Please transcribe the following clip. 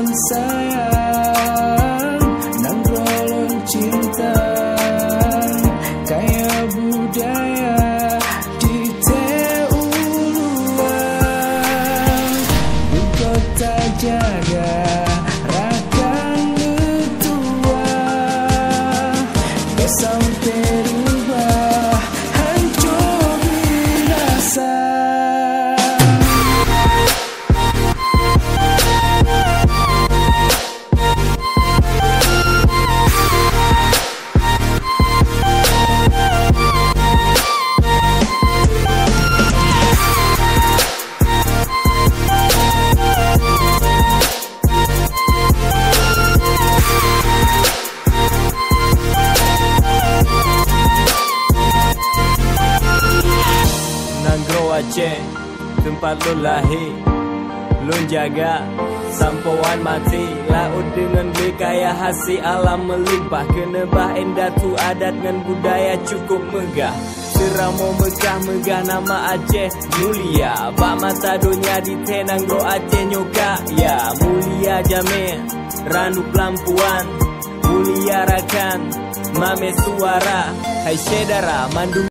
ulun sayang nang rolon cinta kaya budaya di Teuluan di kota jaga rakan betua sampai rubah hancur binasa. Aceh, tempat lu lahir, lu jaga sampauan mati. Laut dengan berkaya hasil alam melimpah. Kenebah indah tu adat dengan budaya cukup megah. Seramo megah-megah nama Aceh mulia. Bak mata dunia di tenang do Aceh nyoka. Ya mulia jamin, randu pelampuan, mulia rakan, mame suara. Hai saudara mandu